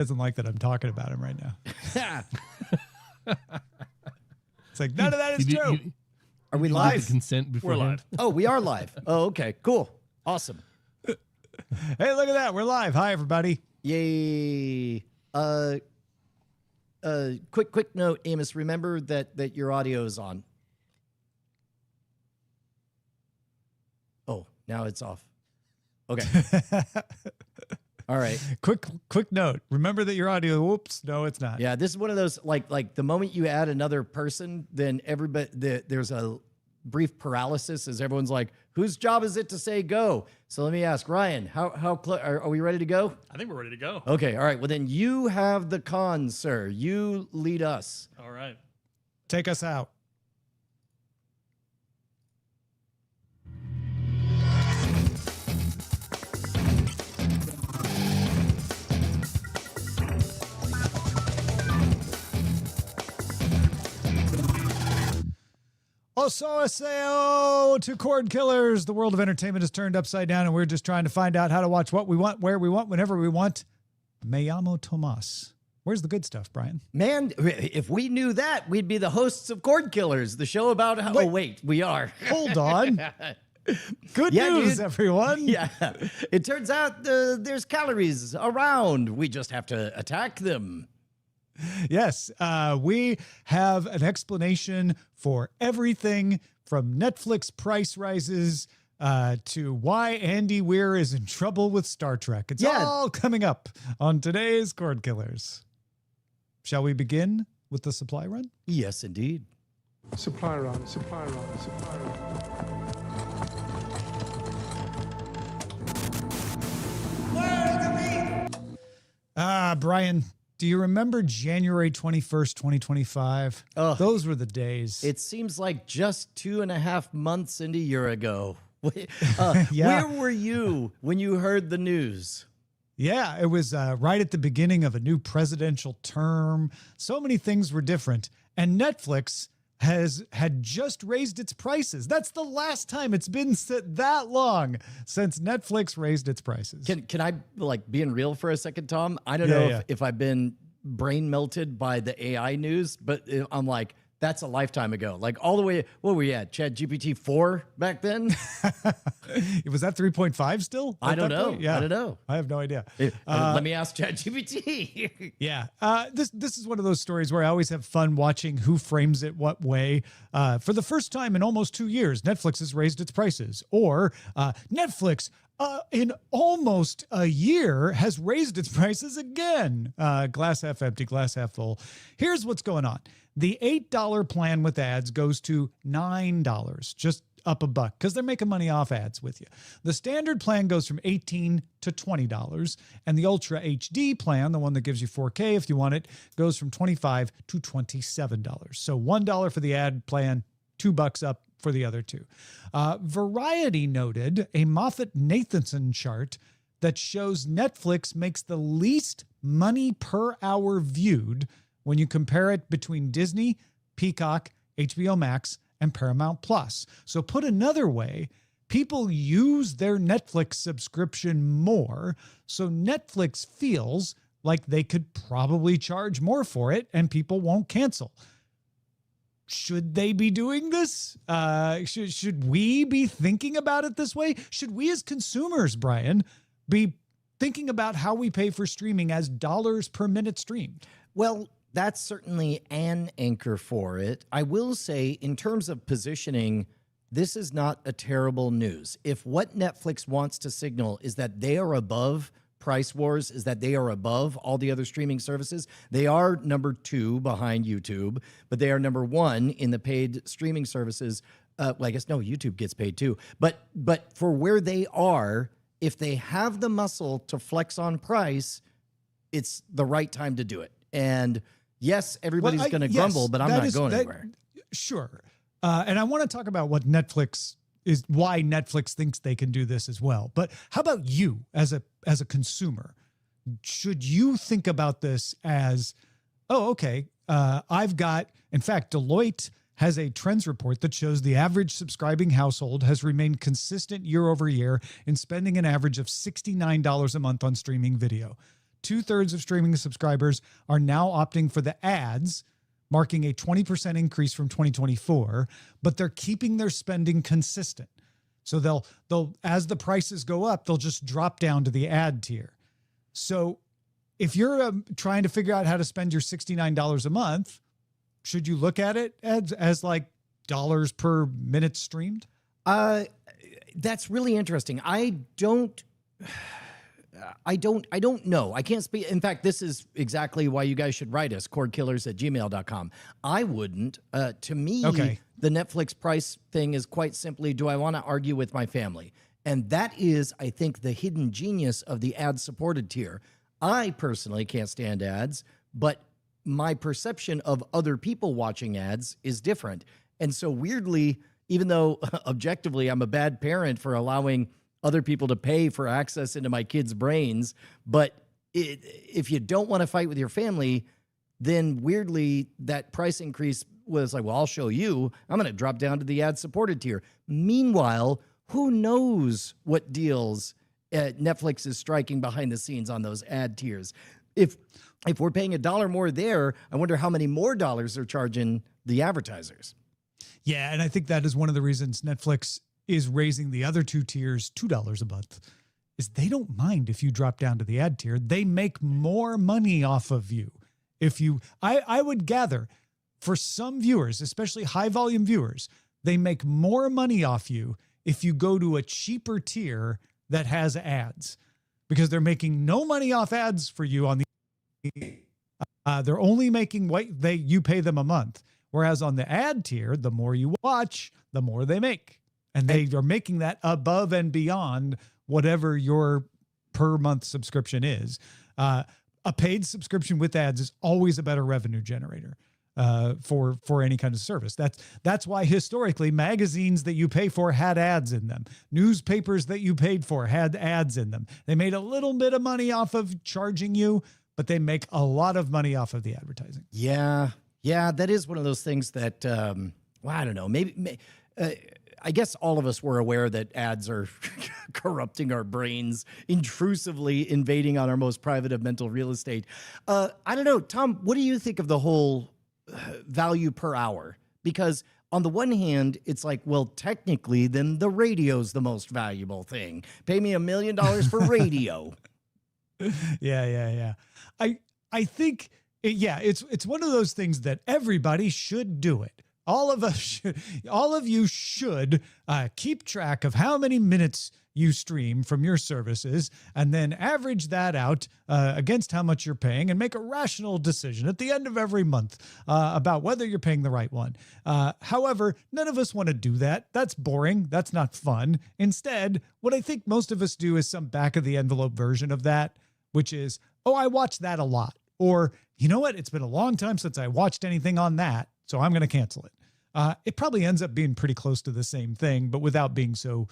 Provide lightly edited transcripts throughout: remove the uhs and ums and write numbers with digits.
Doesn't like that I'm talking about him right now. It's like, none of that is true. Are we live? Consent before We're live. Oh, we are live. Oh, okay. Cool. Awesome. Hey, look at that. We're live. Hi, everybody. Yay. Quick note, Amos, remember that your audio is on. Oh, now it's off. Okay. All right. Quick note. Remember that your audio. Whoops. No, it's not. Yeah, this is one of those like the moment you add another person, then everybody there's a brief paralysis as everyone's like, whose job is it to say go? So let me ask Ryan, are we ready to go? I think we're ready to go. Okay, all right. Well, then you have the con, sir. You lead us. All right. Take us out. Oso to Cordkillers. The world of entertainment is turned upside down, and we're just trying to find out how to watch what we want, where we want, whenever we want. Me llamo Tomas. Where's the good stuff, Brian? Man, if we knew that, we'd be the hosts of Cordkillers, the show about how... Wait, we are. Hold on. Good news, dude. Everyone. Yeah. It turns out there's calories around. We just have to attack them. Yes, we have an explanation for everything from Netflix price rises to why Andy Weir is in trouble with Star Trek. It's all coming up on today's Cordkillers. Shall we begin with the supply run? Yes, indeed. Supply run, supply run, supply run. Brian, do you remember January 21st, 2025? Those were the days. It seems like just 2.5 months into a year ago. Yeah. Where were you when you heard the news? Yeah, it was right at the beginning of a new presidential term. So many things were different. And Netflix had just raised its prices. That's the last time it's been that long since Netflix raised its prices. Can I like being real for a second, Tom? I don't know if I've been brain melted by the AI news, but I'm like, that's a lifetime ago. Like all the way, what were we at? ChatGPT 4 back then? Was that 3.5 still? I don't know. Yeah. I don't know. I have no idea. Let me ask ChatGPT. Yeah. This is one of those stories where I always have fun watching who frames it what way. For the first time in almost 2 years, Netflix has raised its prices. Or Netflix in almost a year has raised its prices again. Glass half empty, glass half full. Here's what's going on. The $8 plan with ads goes to $9, just up $1, because they're making money off ads with you. The standard plan goes from $18 to $20, and the Ultra HD plan, the one that gives you 4K if you want it, goes from $25 to $27. So $1 for the ad plan, $2 up for the other two. Variety noted a Moffat-Nathanson chart that shows Netflix makes the least money per hour viewed when you compare it between Disney, Peacock, HBO Max, and Paramount Plus. So put another way, people use their Netflix subscription more, so Netflix feels like they could probably charge more for it and people won't cancel. Should they be doing this? Should we be thinking about it this way? Should we as consumers, Brian, be thinking about how we pay for streaming as dollars per minute streamed? Well, that's certainly an anchor for it. I will say, in terms of positioning, this is not a terrible news. If what Netflix wants to signal is that they are above price wars, is that they are above all the other streaming services, they are number 2 behind YouTube, but they are number 1 in the paid streaming services. Well, I guess, no, YouTube gets paid too. But for where they are, if they have the muscle to flex on price, it's the right time to do it. And yes, everybody's going to grumble, but I'm not going anywhere. Sure. And I want to talk about what Netflix is, why Netflix thinks they can do this as well. But how about you as a consumer? Should you think about this as, oh, okay, I've got, in fact, Deloitte has a trends report that shows the average subscribing household has remained consistent year over year in spending an average of $69 a month on streaming video. 2/3 of streaming subscribers are now opting for the ads, marking a 20% increase from 2024, but they're keeping their spending consistent. So they'll as the prices go up, they'll just drop down to the ad tier. So if you're trying to figure out how to spend your $69 a month, should you look at it as like dollars per minute streamed? That's really interesting. I don't know. I can't speak. In fact, this is exactly why you guys should write us, cordkillers@gmail.com. I wouldn't. To me, the Netflix price thing is quite simply, do I want to argue with my family? And that is, I think, the hidden genius of the ad-supported tier. I personally can't stand ads, but my perception of other people watching ads is different. And so weirdly, even though objectively I'm a bad parent for allowing other people to pay for access into my kids' brains, but if you don't want to fight with your family, then weirdly that price increase was like, well, I'll show you. I'm going to drop down to the ad-supported tier. Meanwhile, who knows what deals Netflix is striking behind the scenes on those ad tiers? If we're paying $1 more there, I wonder how many more dollars they're charging the advertisers. Yeah, and I think that is one of the reasons Netflix is raising the other two tiers $2 a month, is they don't mind if you drop down to the ad tier. They make more money off of you. I would gather for some viewers, especially high volume viewers, they make more money off you if you go to a cheaper tier that has ads, because they're making no money off ads for you on the, they're only making what you pay them a month. Whereas on the ad tier, the more you watch, the more they make. And they are making that above and beyond whatever your per month subscription is. A paid subscription with ads is always a better revenue generator for any kind of service. That's why historically magazines that you pay for had ads in them. Newspapers that you paid for had ads in them. They made a little bit of money off of charging you, but they make a lot of money off of the advertising. Yeah, that is one of those things that, well, I don't know, maybe I guess all of us were aware that ads are corrupting our brains, intrusively invading on our most private of mental real estate. I don't know, Tom, what do you think of the whole value per hour? Because on the one hand, it's like, well, technically, then the radio's the most valuable thing. Pay me $1 million for radio. Yeah. I think, it's one of those things that everybody should do it. All of you should keep track of how many minutes you stream from your services and then average that out against how much you're paying and make a rational decision at the end of every month about whether you're paying the right one. However, none of us want to do that. That's boring. That's not fun. Instead, what I think most of us do is some back of the envelope version of that, which is, oh, I watched that a lot. Or, you know what? It's been a long time since I watched anything on that, so I'm going to cancel it. It probably ends up being pretty close to the same thing, but without being so,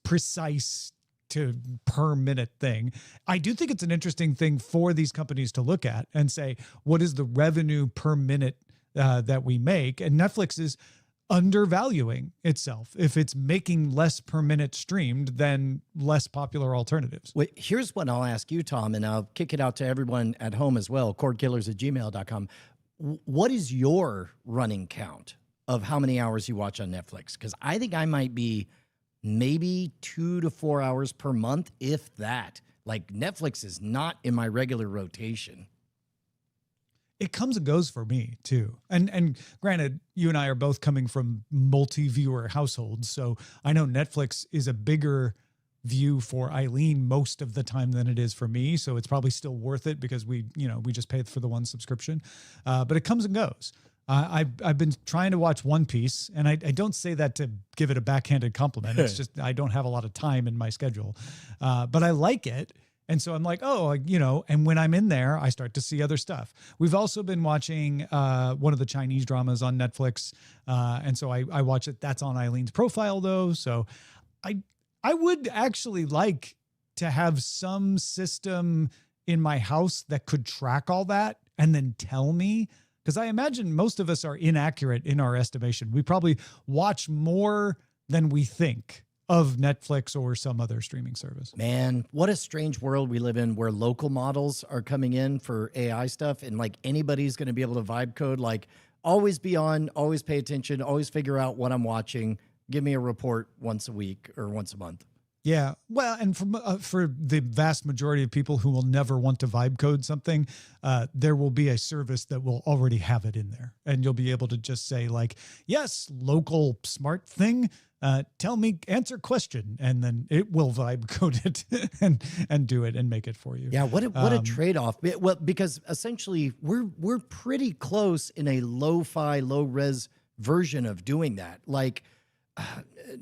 precise to per minute thing. I do think it's an interesting thing for these companies to look at and say, what is the revenue per minute that we make? And Netflix is undervaluing itself if it's making less per minute streamed than less popular alternatives. Wait, here's what I'll ask you, Tom, and I'll kick it out to everyone at home as well, cordkillers@gmail.com. What is your running count of how many hours you watch on Netflix? Because I think I might be maybe 2 to 4 hours per month, if that. Like, Netflix is not in my regular rotation. It comes and goes for me too. And granted, you and I are both coming from multi-viewer households, so I know Netflix is a bigger view for Eileen most of the time than it is for me. So it's probably still worth it because we just pay for the one subscription. But it comes and goes. I've been trying to watch One Piece, and I don't say that to give it a backhanded compliment. It's just I don't have a lot of time in my schedule, but I like it. And so I'm like, and when I'm in there, I start to see other stuff. We've also been watching one of the Chinese dramas on Netflix. And so I watch it. That's on Eileen's profile, though. So I would actually like to have some system in my house that could track all that and then tell me, because I imagine most of us are inaccurate in our estimation. We probably watch more than we think of Netflix or some other streaming service. Man, what a strange world we live in where local models are coming in for AI stuff and like anybody's going to be able to vibe code, like always be on, always pay attention, always figure out what I'm watching. Give me a report once a week or once a month. Yeah, well, and for the vast majority of people who will never want to vibe code something, there will be a service that will already have it in there. And you'll be able to just say like, yes, local smart thing, tell me, answer question. And then it will vibe code it and do it and make it for you. Yeah, what a trade-off. Well, because essentially we're pretty close in a lo-fi, low-res version of doing that. Like,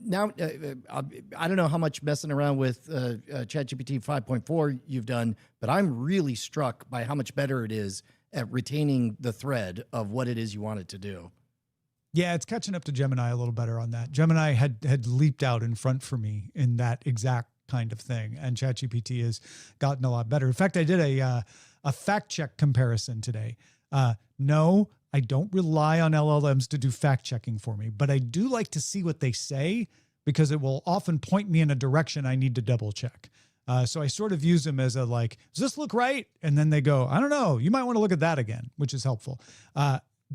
now, I don't know how much messing around with ChatGPT 5.4 you've done, but I'm really struck by how much better it is at retaining the thread of what it is you want it to do. Yeah, it's catching up to Gemini a little better on that. Gemini had leaped out in front for me in that exact kind of thing, and ChatGPT has gotten a lot better. In fact, I did a fact check comparison today. No, I don't rely on LLMs to do fact checking for me, but I do like to see what they say because it will often point me in a direction I need to double check. So I sort of use them as a like, does this look right? And then they go, I don't know, you might want to look at that again, which is helpful.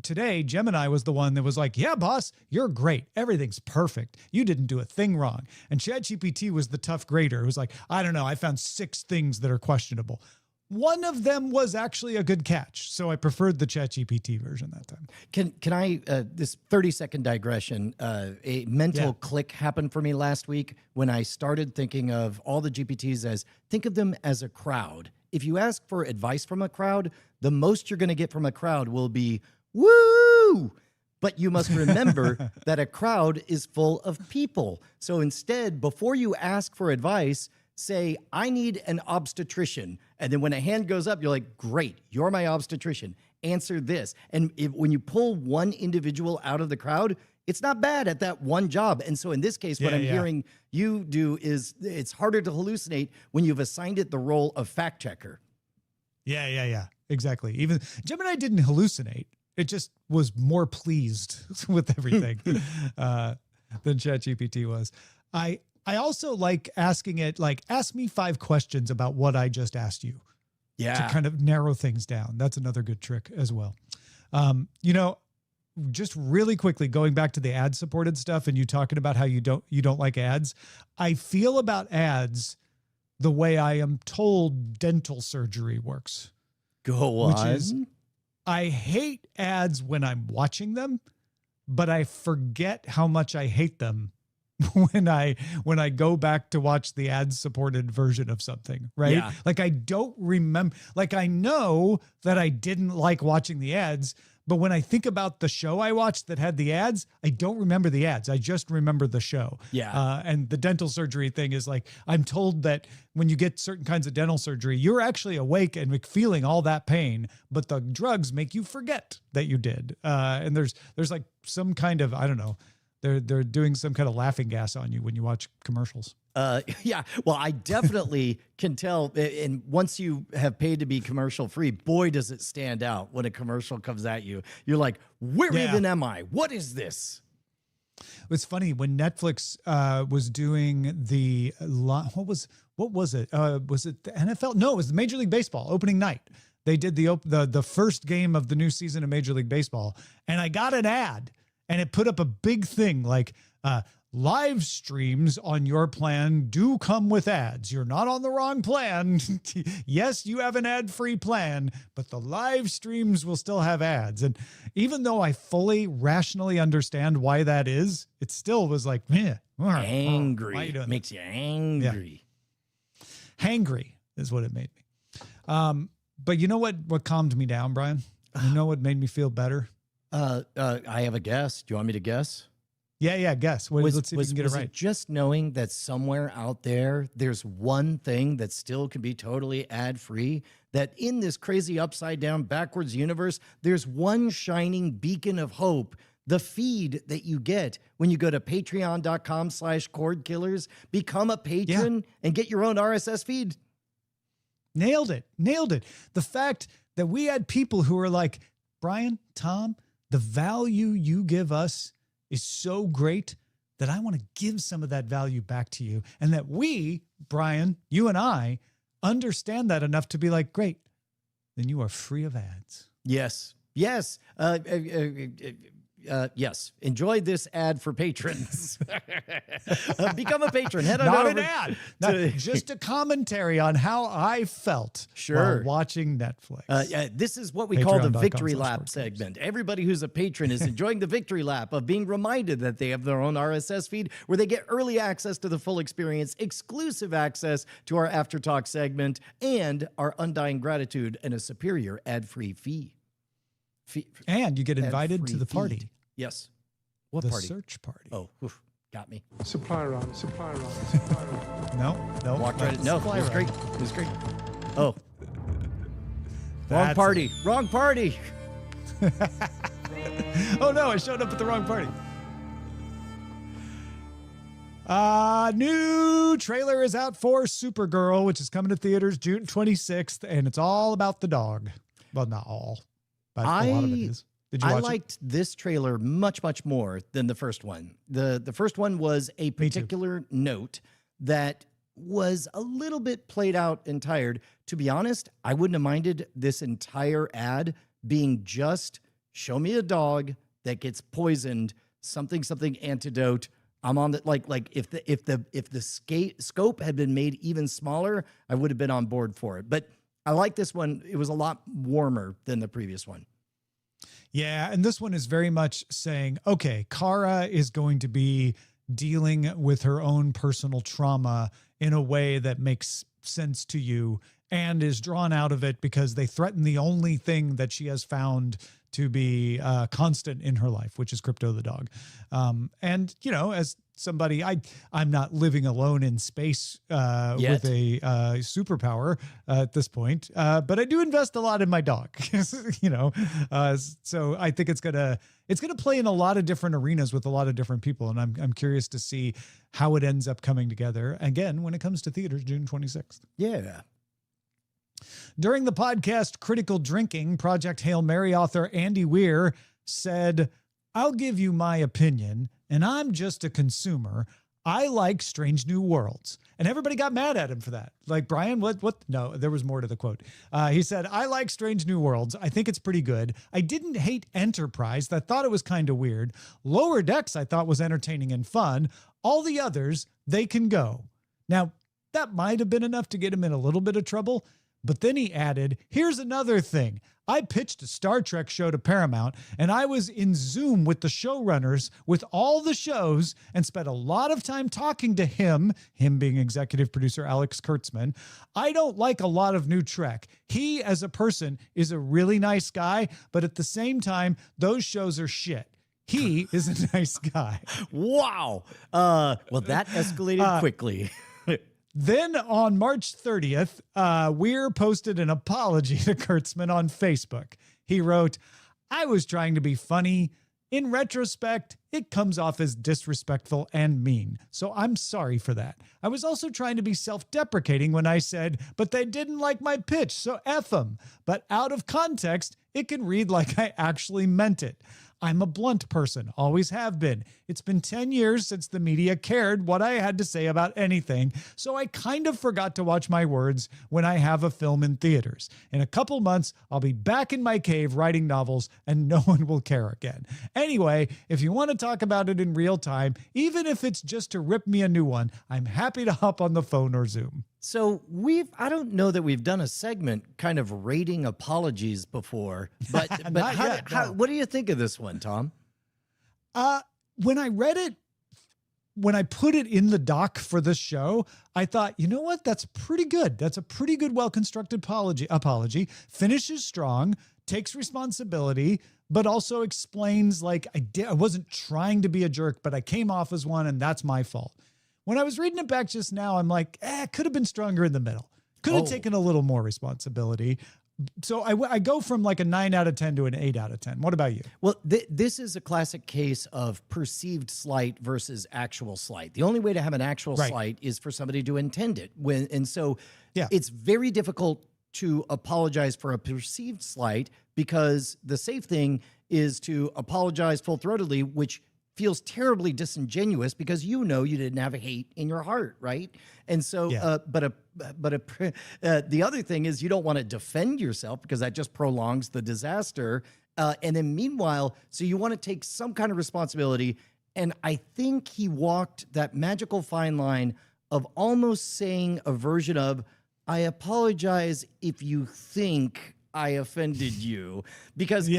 Today, Gemini was the one that was like, yeah, boss, you're great. Everything's perfect. You didn't do a thing wrong. And ChatGPT was the tough grader. It was like, I don't know, I found 6 things that are questionable. One of them was actually a good catch. So I preferred the ChatGPT version that time. Can I, this 30-second digression, a mental click happened for me last week when I started thinking of all the GPTs as, think of them as a crowd. If you ask for advice from a crowd, the most you're going to get from a crowd will be, woo! But you must remember that a crowd is full of people. So instead, before you ask for advice, say, I need an obstetrician. And then when a hand goes up, you're like, great, you're my obstetrician. Answer this. And when you pull one individual out of the crowd, it's not bad at that one job. And so in this case, what I'm hearing you do is it's harder to hallucinate when you've assigned it the role of fact checker. Yeah. Exactly. Even Gemini didn't hallucinate. It just was more pleased with everything than ChatGPT was. I also like asking it, like, ask me 5 questions about what I just asked you. Yeah. To kind of narrow things down. That's another good trick as well. Just really quickly going back to the ad supported stuff and you talking about how you don't like ads. I feel about ads the way I am told dental surgery works. Go on. Which is, I hate ads when I'm watching them, but I forget how much I hate them when I go back to watch the ad supported version of something, right? Yeah. Like I don't remember, like I know that I didn't like watching the ads, but when I think about the show I watched that had the ads, I don't remember the ads. I just remember the show. Yeah. And the dental surgery thing is like, I'm told that when you get certain kinds of dental surgery, you're actually awake and feeling all that pain, but the drugs make you forget that you did. And there's like some kind of, I don't know, they're doing some kind of laughing gas on you when you watch commercials. Yeah, well, I definitely can tell. And once you have paid to be commercial free, boy, does it stand out when a commercial comes at you. You're like, where even am I? What is this? It's funny when Netflix was doing the what was it? Was it the NFL? No, it was the Major League Baseball opening night. They did the first game of the new season of Major League Baseball, and I got an ad, and it put up a big thing like. Live streams on your plan do come with ads. You're not on the wrong plan. Yes, you have an ad-free plan, but the live streams will still have ads. And even though I fully rationally understand why that is, it still was like, angry. Why are you doing Makes you angry. Yeah. Hangry is what it made me. But you know what calmed me down, Brian? You know what made me feel better? I have a guess. Do you want me to guess? Yeah, guess. Let's see if we can get it right. Just knowing that somewhere out there's one thing that still can be totally ad-free, that in this crazy upside-down backwards universe, there's one shining beacon of hope, the feed that you get when you go to patreon.com/Cordkillers, become a patron and get your own RSS feed. Nailed it. The fact that we had people who were like, Brian, Tom, the value you give us is so great that I want to give some of that value back to you, and that we, Brian, you and I, understand that enough to be like, great, then you are free of ads. Yes. Yes. Yes. Enjoy this ad for patrons. Become a patron. Head on Not over. an ad. Just a commentary on how I felt while watching Netflix. This is what we call the Victory Lap Patreon.com/Cordkillers. segment. Everybody who's a patron is enjoying the Victory Lap of being reminded that they have their own RSS feed where they get early access to the full experience, exclusive access to our After Talk segment, and our undying gratitude and a superior ad-free fee. And you get invited to the party. Feed. Yes. What the party? Search party. Oh, oof, got me. Supply run, supply run, supply run. No. Walked right. No, it Supply was run. great. It was great. Oh. Wrong That's party. Wrong party. Oh no, I showed up at the wrong party. New trailer is out for Supergirl, which is coming to theaters June 26th, and it's all about the dog. Well, not all, but a lot of it is. Did you watch liked this trailer much, much more than the first one. The first one was a particular note that was a little bit played out and tired. To be honest, I wouldn't have minded this entire ad being just show me a dog that gets poisoned, something antidote. I'm on the like if the scope had been made even smaller, I would have been on board for it. But I like this one. It was a lot warmer than the previous one. Yeah, and this one is very much saying, okay, Kara is going to be dealing with her own personal trauma in a way that makes sense to you and is drawn out of it because they threaten the only thing that she has found to be constant in her life, which is Crypto the dog. And, you know, as somebody, I'm not living alone in space with a superpower at this point, but I do invest a lot in my dog, you know. So I think it's gonna play in a lot of different arenas with a lot of different people, and I'm curious to see how it ends up coming together again when it comes to theaters June 26th. Yeah. During the podcast Critical Drinking, Project Hail Mary author Andy Weir said, "I'll give you my opinion, and I'm just a consumer. I like Strange New Worlds." And everybody got mad at him for that. Like, Brian, what? No, there was more to the quote. He said, "I like Strange New Worlds. I think it's pretty good. I didn't hate Enterprise. I thought it was kind of weird. Lower Decks I thought was entertaining and fun. All the others, they can go." Now, that might have been enough to get him in a little bit of trouble. But then he added, "Here's another thing. I pitched a Star Trek show to Paramount, and I was in Zoom with the showrunners with all the shows and spent a lot of time talking to him being executive producer Alex Kurtzman. I don't like a lot of new Trek. He, as a person, is a really nice guy, but at the same time, those shows are shit. He is a nice guy." Wow. Well, that escalated quickly. Then on March 30th, Weir posted an apology to Kurtzman on Facebook. He wrote, "I was trying to be funny. In retrospect, it comes off as disrespectful and mean. So I'm sorry for that. I was also trying to be self-deprecating when I said, but they didn't like my pitch, so F them. But out of context, it can read like I actually meant it. I'm a blunt person, always have been. It's been 10 years since the media cared what I had to say about anything, so I kind of forgot to watch my words when I have a film in theaters. In a couple months, I'll be back in my cave writing novels, and no one will care again. Anyway, if you want to talk about it in real time, even if it's just to rip me a new one, I'm happy to hop on the phone or Zoom." So I don't know that we've done a segment kind of rating apologies before, but what do you think of this one, Tom? When I read it, when I put it in the doc for this show, I thought, you know what? That's pretty good. That's a pretty good, well-constructed apology. Finishes strong, takes responsibility, but also explains like I wasn't trying to be a jerk, but I came off as one, and that's my fault. When I was reading it back just now, I'm like, could have been stronger in the middle. Could have taken a little more responsibility. So I go from like a 9 out of 10 to an 8 out of 10. What about you? Well, this is a classic case of perceived slight versus actual slight. The only way to have an actual slight is for somebody to intend it. It's very difficult to apologize for a perceived slight because the safe thing is to apologize full-throatedly, which feels terribly disingenuous because you know you didn't have a hate in your heart, right? And so, the other thing is you don't want to defend yourself because that just prolongs the disaster. And then meanwhile, so you want to take some kind of responsibility. And I think he walked that magical fine line of almost saying a version of, I apologize if you think I offended you, because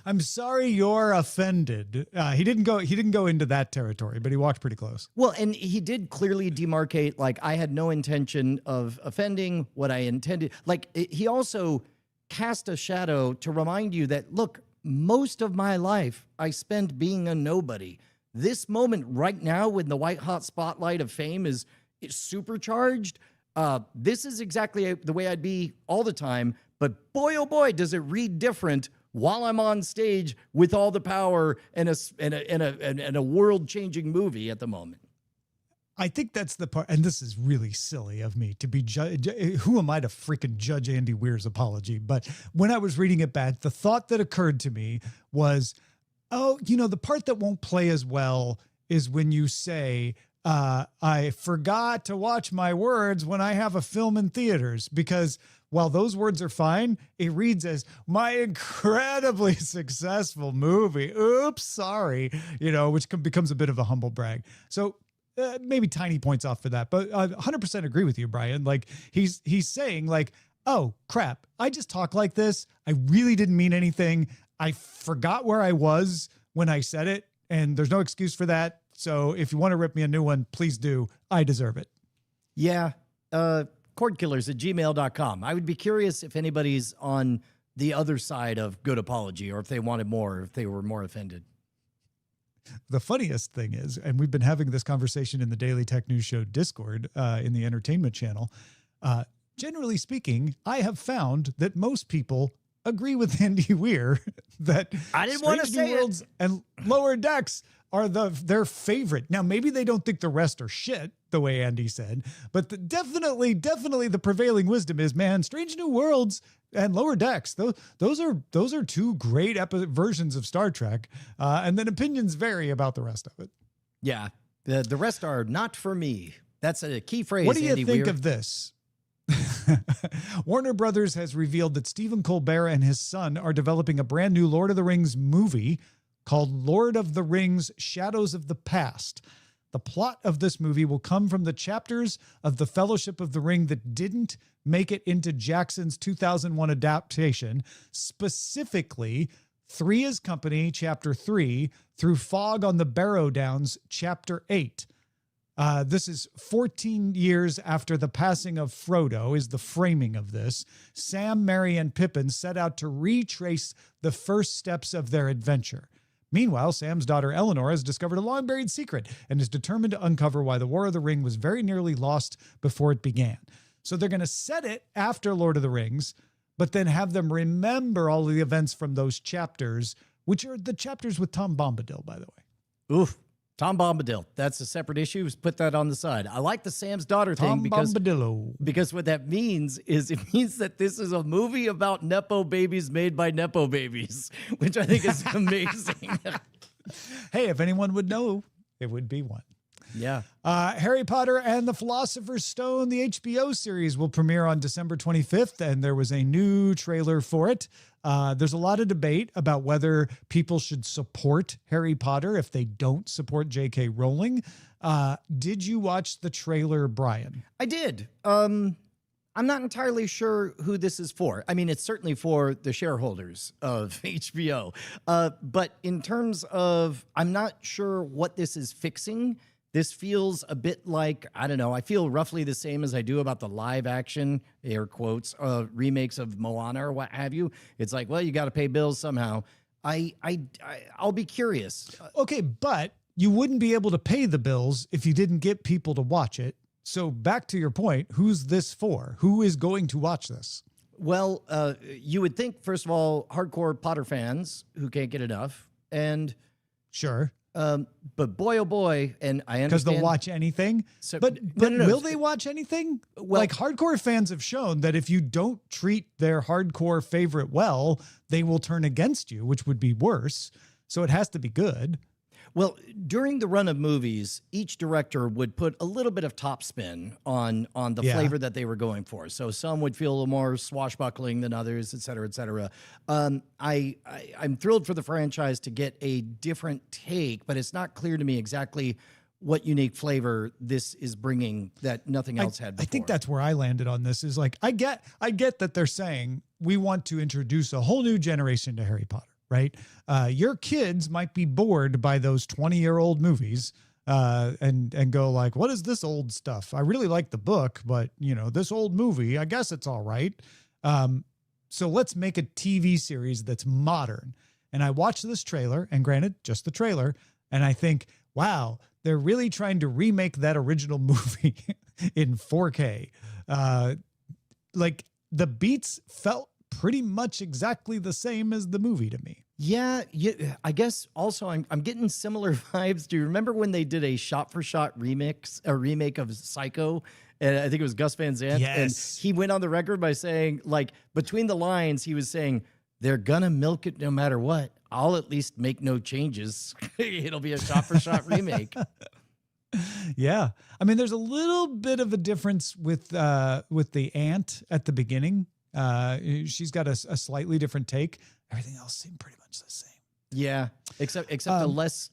I'm sorry you're offended. He didn't go into that territory, but he walked pretty close. Well, and he did clearly demarcate, like, I had no intention of offending. What I intended, like, he also cast a shadow to remind you that, look, most of my life I spent being a nobody. This moment right now, when the white hot spotlight of fame is supercharged, this is exactly the way I'd be all the time. But boy, oh boy, does it read different while I'm on stage with all the power and a world-changing movie at the moment. I think that's the part, and this is really silly of me to be who am I to freaking judge Andy Weir's apology? But when I was reading it back, the thought that occurred to me was, oh, the part that won't play as well is when you say, I forgot to watch my words when I have a film in theaters, because while those words are fine, it reads as my incredibly successful movie. Oops, sorry, which becomes a bit of a humble brag. So maybe tiny points off for that, but I 100% agree with you, Brian. Like he's saying like, oh crap, I just talk like this. I really didn't mean anything. I forgot where I was when I said it, and there's no excuse for that. So if you want to rip me a new one, please do. I deserve it. Yeah. Cordkillers@gmail.com. I would be curious if anybody's on the other side of good apology, or if they wanted more, or if they were more offended. The funniest thing is, and we've been having this conversation in the Daily Tech News Show Discord in the entertainment channel. Generally speaking, I have found that most people agree with Andy Weir that I didn't want to say Worlds and Lower Decks are their favorite. Now, maybe they don't think the rest are shit, the way Andy said, but definitely the prevailing wisdom is, man, Strange New Worlds and Lower Decks, those are two great versions of Star Trek, and then opinions vary about the rest of it. Yeah, the rest are not for me. That's a key phrase. What do you Andy think Weir. of this? Warner Brothers has revealed that Stephen Colbert and his son are developing a brand new Lord of the Rings movie called Lord of the Rings: Shadows of the Past. The plot of this movie will come from the chapters of the Fellowship of the Ring that didn't make it into Jackson's 2001 adaptation, specifically Three is Company, Chapter 3, through Fog on the Barrow Downs, Chapter 8. This is 14 years after the passing of Frodo is the framing of this. Sam, Merry, and Pippin set out to retrace the first steps of their adventure. Meanwhile, Sam's daughter Eleanor has discovered a long-buried secret and is determined to uncover why the War of the Ring was very nearly lost before it began. So they're going to set it after Lord of the Rings, but then have them remember all of the events from those chapters, which are the chapters with Tom Bombadil, by the way. Oof. Tom Bombadil. That's a separate issue. Just put that on the side. I like the Sam's daughter thing because what that means is it means that this is a movie about Nepo babies made by Nepo babies, which I think is amazing. Hey, if anyone would know, it would be one. Yeah. Harry Potter and the Philosopher's Stone, the HBO series, will premiere on December 25th, and there was a new trailer for it. There's a lot of debate about whether people should support Harry Potter if they don't support J.K. Rowling. Did you watch the trailer, Brian? I did. I'm not entirely sure who this is for. I mean, it's certainly for the shareholders of HBO. But in terms of, I'm not sure what this is fixing. This feels a bit like, I don't know, I feel roughly the same as I do about the live action, air quotes, remakes of Moana or what have you. It's like, well, you got to pay bills somehow. I'll be curious. Okay, but you wouldn't be able to pay the bills if you didn't get people to watch it. So back to your point, who's this for? Who is going to watch this? Well, you would think, first of all, hardcore Potter fans who can't get enough. And sure. But boy, oh boy, and I understand. Because they'll watch anything. So, but no. Will they watch anything? Well, like hardcore fans have shown that if you don't treat their hardcore favorite well, they will turn against you, which would be worse. So it has to be good. Well, during the run of movies, each director would put a little bit of top spin on the flavor that they were going for. So some would feel a little more swashbuckling than others, et cetera, et cetera. I'm thrilled for the franchise to get a different take, but it's not clear to me exactly what unique flavor this is bringing that nothing else had before. I think that's where I landed on this is like, I get that they're saying we want to introduce a whole new generation to Harry Potter, right? Your kids might be bored by those 20-year-old movies and go like, what is this old stuff? I really like the book, but you know, this old movie, I guess it's all right. So let's make a TV series that's modern. And I watched this trailer, and granted, just the trailer, and I think, wow, they're really trying to remake that original movie in 4K. Like the beats felt pretty much exactly the same as the movie to me. Yeah, I guess also I'm getting similar vibes. Do you remember when they did a shot-for-shot remake of Psycho? And I think it was Gus Van Sant. Yes. And he went on the record by saying, like, between the lines, he was saying, they're going to milk it no matter what. I'll at least make no changes. It'll be a shot-for-shot remake. Yeah. I mean, there's a little bit of a difference with the aunt at the beginning. She's got a slightly different take. Everything else seemed pretty much the same. Yeah, except a less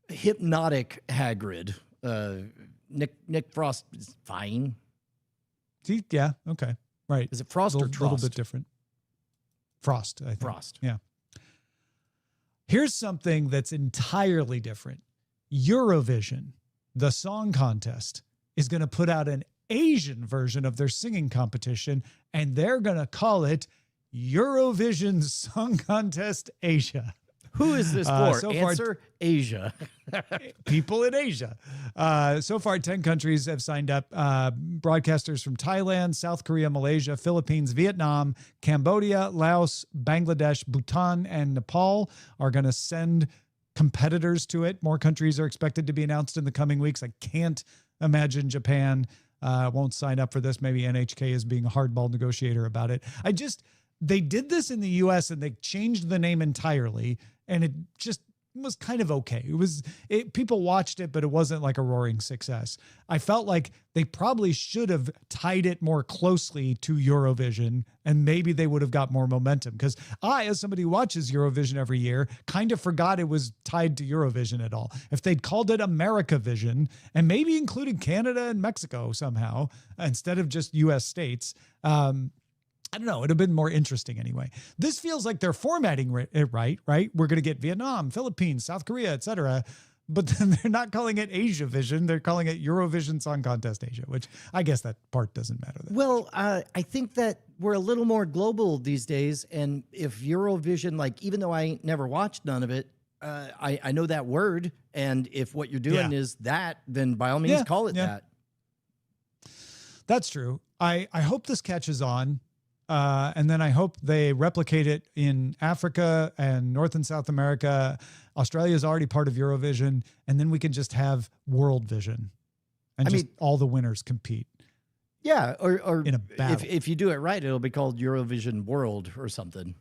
hypnotic Hagrid. Nick Frost is fine. See, yeah, okay, right. Is it Frost or Trost? A little bit different. Frost, I think. Frost. Yeah. Here's something that's entirely different. Eurovision, the song contest, is going to put out an Asian version of their singing competition, and they're going to call it Eurovision Song Contest Asia. Who is this for? So Answer, Asia. People in Asia. So far, 10 countries have signed up. Broadcasters from Thailand, South Korea, Malaysia, Philippines, Vietnam, Cambodia, Laos, Bangladesh, Bhutan, and Nepal are going to send competitors to it. More countries are expected to be announced in the coming weeks. I can't imagine Japan won't sign up for this. Maybe NHK is being a hardball negotiator about it. They did this in the US and they changed the name entirely, and it just was kind of okay. People watched it, but it wasn't like a roaring success. I felt like they probably should have tied it more closely to Eurovision, and maybe they would have got more momentum. Because I, as somebody who watches Eurovision every year, kind of forgot it was tied to Eurovision at all. If they'd called it AmericaVision, and maybe included Canada and Mexico somehow, instead of just US states, I don't know. It'd have been more interesting anyway. This feels like they're formatting it right? We're going to get Vietnam, Philippines, South Korea, etc. But then they're not calling it Asia Vision. They're calling it Eurovision Song Contest Asia, which I guess that part doesn't matter. Well, I think that we're a little more global these days. And if Eurovision, like, even though I ain't never watched none of it, I know that word. And if what you're doing is that, then by all means, call it that. That's true. I hope this catches on. And then I hope they replicate it in Africa and North and South America. Australia is already part of Eurovision. And then we can just have World Vision and all the winners compete. Yeah. Or in a battle. If you do it right, it'll be called Eurovision World or something.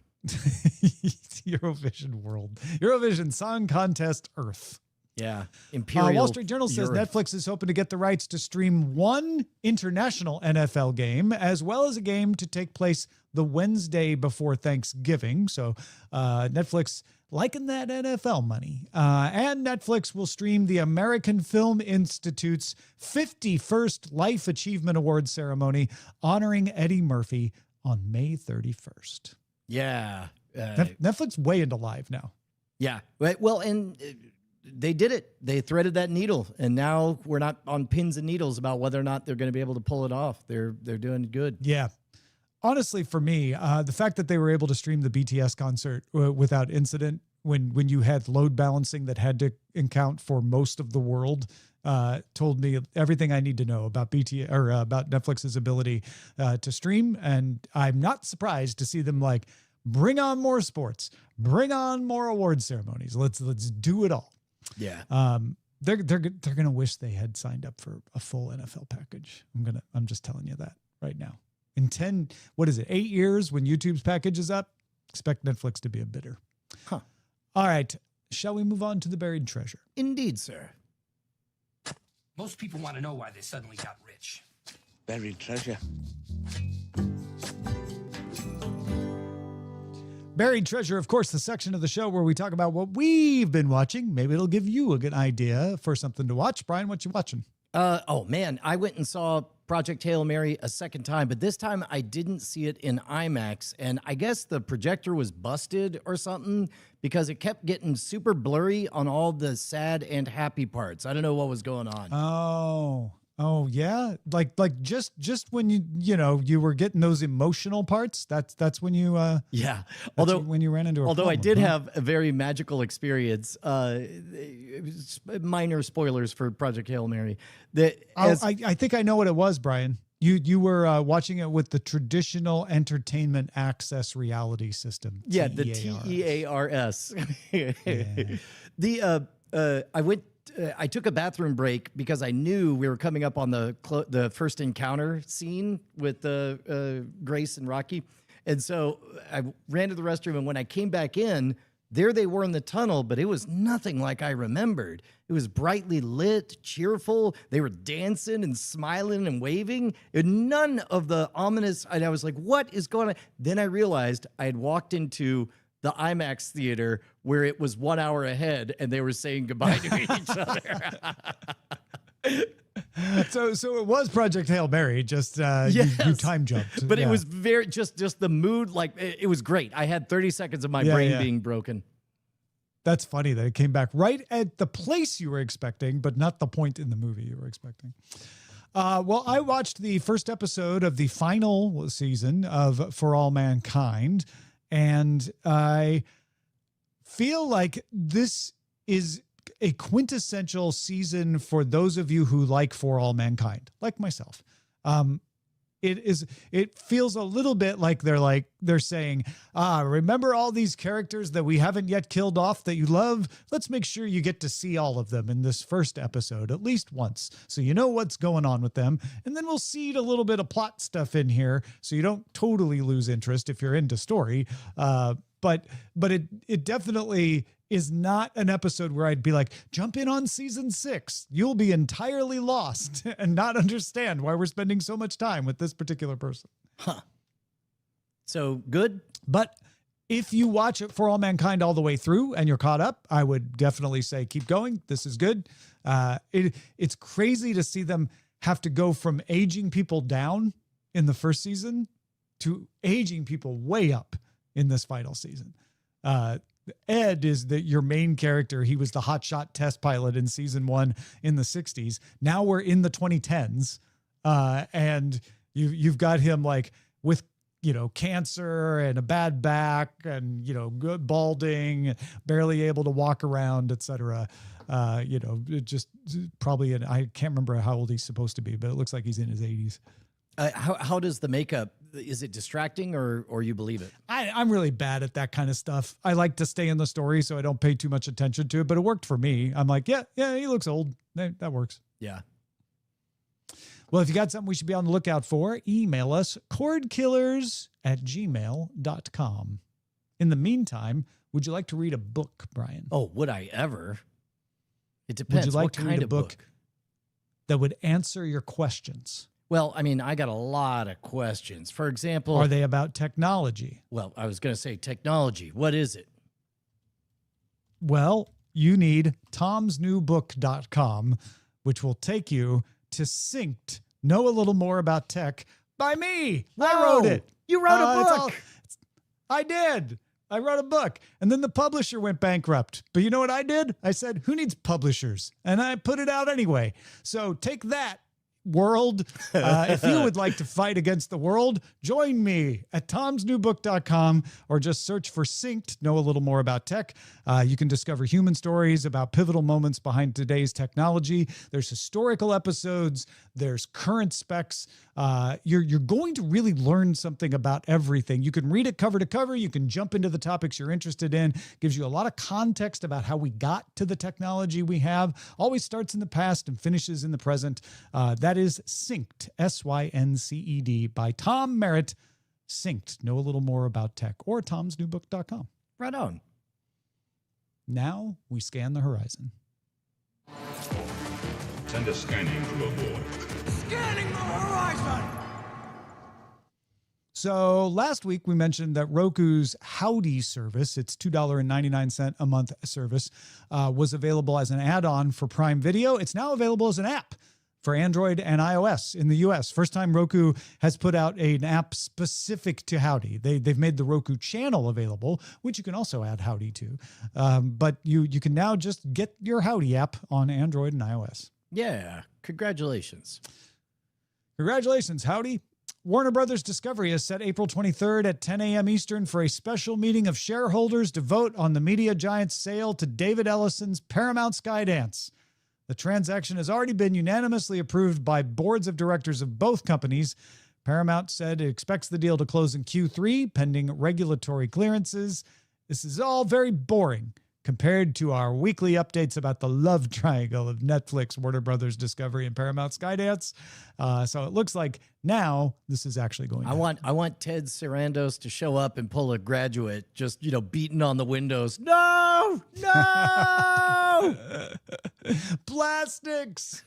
Eurovision World. Eurovision Song Contest Earth. Yeah. Imperial Wall Street Journal says Netflix is hoping to get the rights to stream one international NFL game, as well as a game to take place the Wednesday before Thanksgiving. So Netflix liking that NFL money. And Netflix will stream the American Film Institute's 51st Life Achievement Award ceremony, honoring Eddie Murphy on May 31st. Yeah. Netflix way into live now. Yeah. Well, and they did it. They threaded that needle, and now we're not on pins and needles about whether or not they're going to be able to pull it off. They're doing good. Yeah. Honestly, for me, the fact that they were able to stream the BTS concert without incident when you had load balancing that had to account for most of the world told me everything I need to know about about Netflix's ability to stream. And I'm not surprised to see them like, bring on more sports, bring on more award ceremonies. Let's do it all. Yeah. They're gonna wish they had signed up for a full NFL package. I'm just telling you that right now. In 8 years when YouTube's package is up, expect Netflix to be a bidder. Huh. All right. shall we move on to the buried treasure? Indeed, sir. Most people want to know why they suddenly got rich. Buried treasure. Buried treasure, of course, the section of the show where we talk about what we've been watching. Maybe it'll give you a good idea for something to watch. Brian, what you watching? Oh man, I went and saw Project Hail Mary a second time, but this time I didn't see it in IMAX, and I guess the projector was busted or something because it kept getting super blurry on all the sad and happy parts. I don't know what was going on. Oh yeah, like just when you were getting those emotional parts. That's when you Yeah. when you ran into a I problem, did huh? have a very magical experience. Minor spoilers for Project Hail Mary. I think I know what it was, Brian. You were watching it with the traditional entertainment access reality system. Yeah, the TEARS. I took a bathroom break because I knew we were coming up on the first encounter scene with Grace and Rocky. And so I ran to the restroom, and when I came back in, there they were in the tunnel, but it was nothing like I remembered. It was brightly lit, cheerful. They were dancing and smiling and waving. And none of the ominous, and I was like, what is going on? Then I realized I had walked into the IMAX theater where it was 1 hour ahead and they were saying goodbye to each other. So it was Project Hail Mary, just Yes. you time jumped. But Yeah. it was very, just the mood, like it was great. I had 30 seconds of my brain being broken. That's funny that it came back right at the place you were expecting, but not the point in the movie you were expecting. Well, I watched the first episode of the final season of For All Mankind, and I feel like this is a quintessential season for those of you who like For All Mankind, like myself. It feels a little bit like they're saying, remember all these characters that we haven't yet killed off that you love? Let's make sure you get to see all of them in this first episode at least once, so you know what's going on with them. And then we'll seed a little bit of plot stuff in here so you don't totally lose interest if you're into story. But it definitely is not an episode where I'd be like, jump in on season 6. You'll be entirely lost and not understand why we're spending so much time with this particular person. Huh. So good? But if you watch it For All Mankind all the way through and you're caught up, I would definitely say keep going. This is good. It's crazy to see them have to go from aging people down in the first season to aging people way up in this final season. Ed is your main character. He was the hotshot test pilot in season 1 in the 60s. Now we're in the 2010s. And you've got him like with, cancer and a bad back and, good balding, barely able to walk around, etc. Just probably, I can't remember how old he's supposed to be, but it looks like he's in his 80s. How does the makeup, is it distracting or you believe it? I'm really bad at that kind of stuff. I like to stay in the story, so I don't pay too much attention to it, but it worked for me. I'm like, yeah, he looks old. That works. Yeah. Well, if you got something we should be on the lookout for, email us, cordkillers@gmail.com. In the meantime, would you like to read a book, Brian? Oh, would I ever? It depends. Would you like what to kind read a of book that would answer your questions? Well, I mean, I got a lot of questions. For example, Are they about technology? Well, I was going to say technology. What is it? Well, you need tomsnewbook.com, which will take you to Synced, Know a Little More About Tech by me. I wrote it. You wrote a book. I did. I wrote a book, and then the publisher went bankrupt. But you know what I did? I said, who needs publishers? And I put it out anyway. So take that, world. If you would like to fight against the world, join me at tomsnewbook.com or just search for Synced, Know a Little More About Tech. You can discover human stories about pivotal moments behind today's technology. There's historical episodes. There's current specs. You're going to really learn something about everything. You can read it cover to cover. You can jump into the topics you're interested in. Gives you a lot of context about how we got to the technology we have. Always starts in the past and finishes in the present. That is Synced, Synced, by Tom Merritt. Synced, Know a Little More About Tech, or tomsnewbook.com. Right on. Now we scan the horizon. Send a scanning crew aboard. Scanning the horizon! So last week we mentioned that Roku's Howdy service, its $2.99 a month service, was available as an add-on for Prime Video. It's now available as an app for Android and iOS in the US. First time Roku has put out an app specific to Howdy. They've made the Roku channel available, which you can also add Howdy to. But you can now just get your Howdy app on Android and iOS. Yeah, congratulations. Congratulations, Howdy. Warner Brothers Discovery has set April 23rd at 10 a.m. Eastern for a special meeting of shareholders to vote on the media giant's sale to David Ellison's Paramount Skydance. The transaction has already been unanimously approved by boards of directors of both companies. Paramount said it expects the deal to close in Q3, pending regulatory clearances. This is all very boring compared to our weekly updates about the love triangle of Netflix, Warner Brothers Discovery, and Paramount Skydance. So it looks like now this is actually going on. I want Ted Sarandos to show up and pull a Graduate, just, beating on the windows. No! Plastics!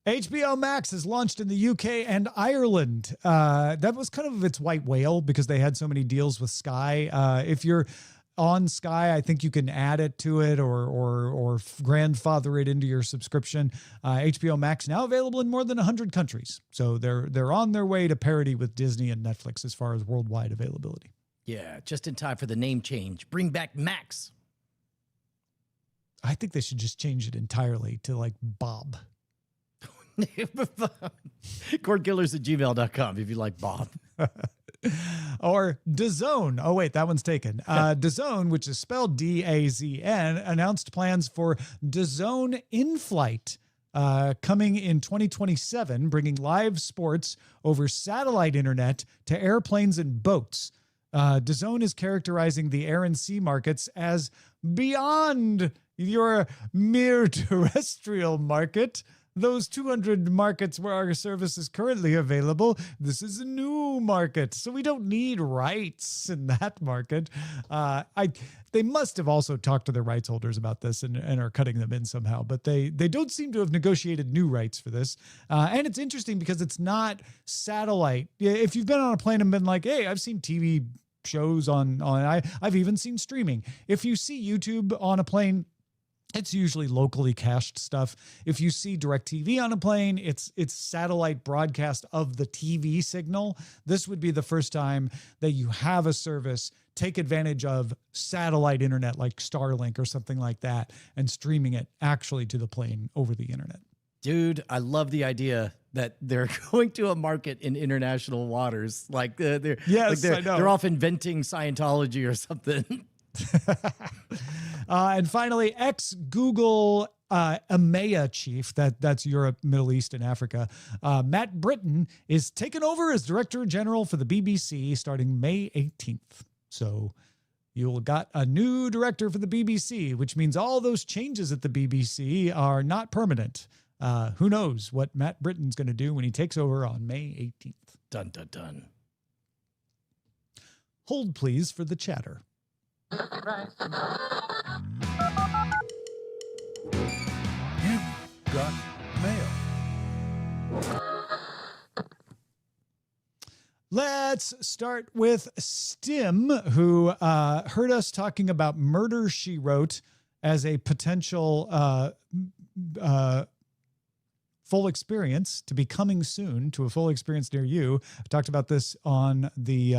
HBO Max has launched in the UK and Ireland. That was kind of its white whale because they had so many deals with Sky. If you're on Sky, I think you can add it to it or grandfather it into your subscription. HBO Max now available in more than 100 countries. So they're on their way to parity with Disney and Netflix as far as worldwide availability. Yeah, just in time for the name change. Bring back Max. I think they should just change it entirely to like Bob. Cordkillers@gmail.com if you like Bob. Or DAZN. Oh, wait, that one's taken. DAZN, which is spelled D-A-Z-N, announced plans for DAZN In-Flight coming in 2027, bringing live sports over satellite internet to airplanes and boats. DAZN is characterizing the air and sea markets as beyond your mere terrestrial market. Those 200 markets where our service is currently available, this is a new market, so we don't need rights in that market. They must have also talked to their rights holders about this and are cutting them in somehow, but they don't seem to have negotiated new rights for this. And it's interesting because it's not satellite. If you've been on a plane and been like, hey, I've seen TV shows I've even seen streaming. If you see YouTube on a plane, it's usually locally cached stuff. If you see DirecTV on a plane, it's satellite broadcast of the TV signal. This would be the first time that you have a service take advantage of satellite internet like Starlink or something like that and streaming it actually to the plane over the internet. Dude, I love the idea that they're going to a market in international waters. Like I know. They're off inventing Scientology or something. And finally, ex-Google EMEA chief, that's Europe, Middle East, and Africa, Matt Britton, is taken over as Director General for the BBC starting May 18th. So you'll got a new director for the BBC, which means all those changes at the BBC are not permanent. Who knows what Matt Britton's going to do when he takes over on May 18th. Dun, dun, dun. Hold, please, for the chatter. You got mail. Let's start with Stim, who heard us talking about Murder, She Wrote as a potential full experience to be coming soon to a full experience near you. I talked about this on the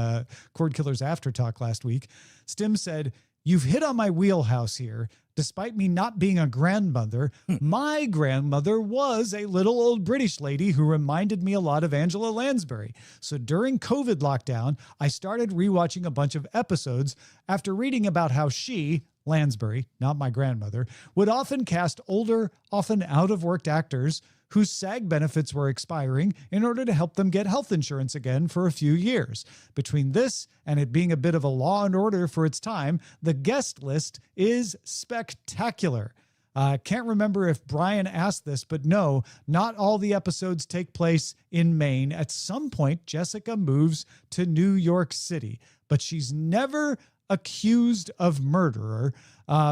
Cordkillers After Talk last week. Stim said, "You've hit on my wheelhouse here. Despite me not being a grandmother, my grandmother was a little old British lady who reminded me a lot of Angela Lansbury. So during COVID lockdown, I started rewatching a bunch of episodes after reading about how she, Lansbury, not my grandmother, would often cast older, often out-of-work actors whose SAG benefits were expiring in order to help them get health insurance again for a few years. Between this and it being a bit of a Law and Order for its time, the guest list is spectacular. Can't remember if Brian asked this, but no, not all the episodes take place in Maine. At some point, Jessica moves to New York City, but she's never accused of murderer.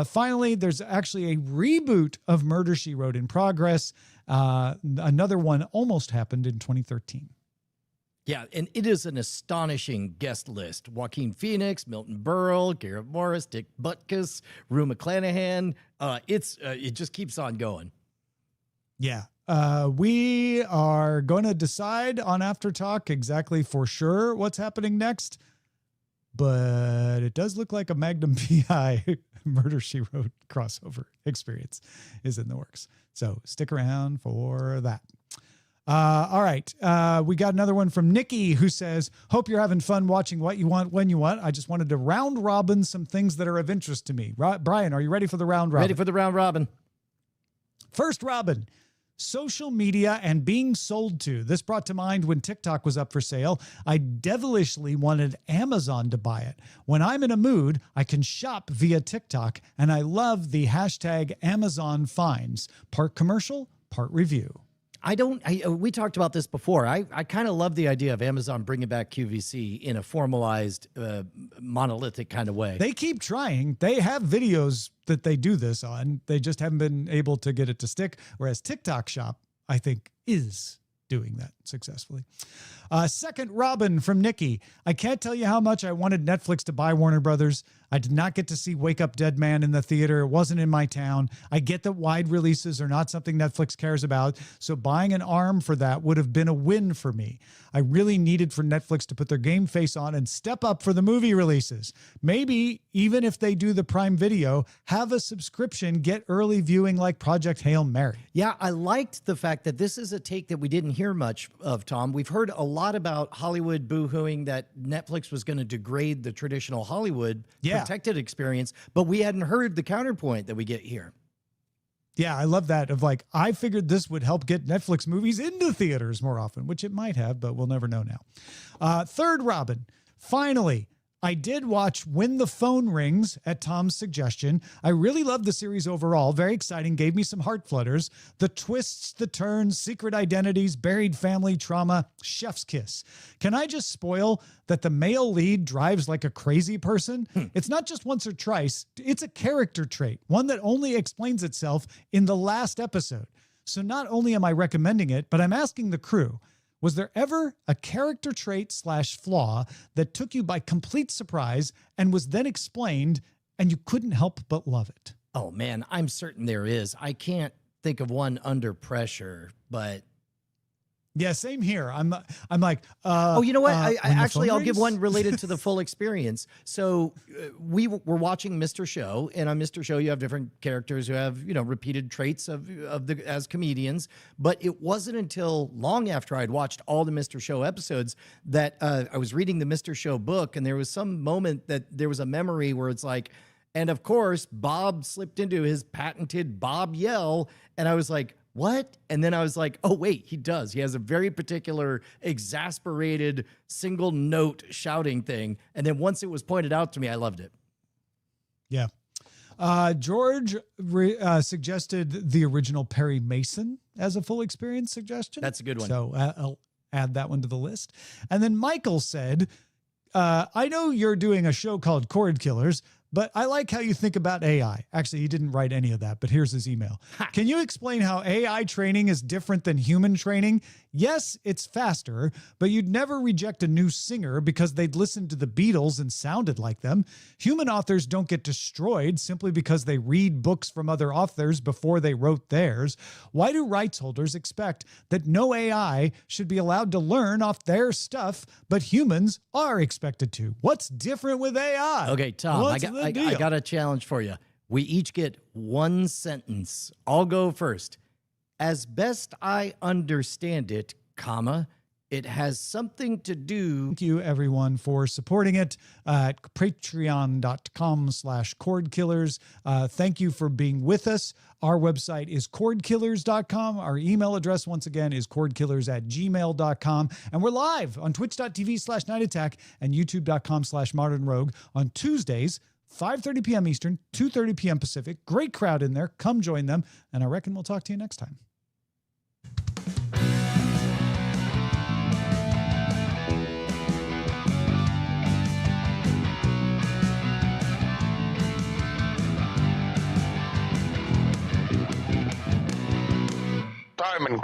Finally, there's actually a reboot of Murder, She Wrote in progress. Another one almost happened in 2013. Yeah, and it is an astonishing guest list. Joaquin Phoenix, Milton Berle, Garrett Morris, Dick Butkus, Rue McClanahan. It just keeps on going. Yeah. We are going to decide on After Talk exactly for sure what's happening next. But it does look like a Magnum PI Murder, She Wrote crossover experience is in the works. So stick around for that. All right. We got another one from Nikki who says, hope you're having fun watching What You Want, When You Want. I just wanted to round robin some things that are of interest to me. Brian, are you ready for the round robin? Ready for the round robin. First robin. Social media and being sold to. This brought to mind when TikTok was up for sale. I devilishly wanted Amazon to buy it. When I'm in a mood, I can shop via TikTok, and I love the hashtag Amazon Finds. Part commercial, part review. We talked about this before. I kind of love the idea of Amazon bringing back QVC in a formalized, monolithic kind of way. They keep trying. They have videos that they do this on. They just haven't been able to get it to stick. Whereas TikTok Shop, I think, is doing that successfully. Second, Robin from Nikki. I can't tell you how much I wanted Netflix to buy Warner Brothers. I did not get to see Wake Up Dead Man in the theater. It wasn't in my town. I get that wide releases are not something Netflix cares about, so buying an arm for that would have been a win for me. I really needed for Netflix to put their game face on and step up for the movie releases. Maybe, even if they do the Prime Video, have a subscription, get early viewing like Project Hail Mary. Yeah, I liked the fact that this is a take that we didn't hear much of, Tom. We've heard a lot about Hollywood boohooing that Netflix was going to degrade the traditional Hollywood protected experience, but we hadn't heard the counterpoint that we get here. Yeah, I love that. Of like, I figured this would help get Netflix movies into theaters more often, which it might have, but we'll never know now. Third, Robin. Finally, I did watch When the Phone Rings at Tom's suggestion. I really loved the series overall. Very exciting. Gave me some heart flutters. The twists, the turns, secret identities, buried family trauma, chef's kiss. Can I just spoil that the male lead drives like a crazy person? It's not just once or twice. It's a character trait, one that only explains itself in the last episode. So not only am I recommending it, but I'm asking the crew, was there ever a character trait / flaw that took you by complete surprise and was then explained and you couldn't help but love it? Oh man, I'm certain there is. I can't think of one under pressure, but yeah, same here. I'm like, oh, you know what? I'll give rings? one related to the full experience. So we were watching Mr. Show, and on Mr. Show, you have different characters who have, repeated traits as comedians. But it wasn't until long after I'd watched all the Mr. Show episodes that I was reading the Mr. Show book, and there was some moment that there was a memory where it's like, and of course, Bob slipped into his patented Bob yell, and I was like, what? And then I was like, oh, wait, he does. He has a very particular exasperated single note shouting thing. And then once it was pointed out to me, I loved it. Yeah. George suggested the original Perry Mason as a full experience suggestion. That's a good one. So I'll add that one to the list. And then Michael said, I know you're doing a show called Cordkillers, but I like how you think about AI. Actually, he didn't write any of that, but here's his email. Can you explain how AI training is different than human training? Yes, it's faster, but you'd never reject a new singer because they'd listened to the Beatles and sounded like them. Human authors don't get destroyed simply because they read books from other authors before they wrote theirs. Why do rights holders expect that no AI should be allowed to learn off their stuff, but humans are expected to? What's different with AI? Okay, Tom, I got a challenge for you. We each get one sentence. I'll go first. As best I understand it, it has something to do. Thank you, everyone, for supporting it at patreon.com/cordkillers. Thank you for being with us. Our website is cordkillers.com. Our email address, once again, is cordkillers@gmail.com. And we're live on twitch.tv/nightattack and youtube.com/modernrogue on Tuesdays, 5:30 p.m. Eastern, 2:30 p.m. Pacific. Great crowd in there. Come join them. And I reckon we'll talk to you next time.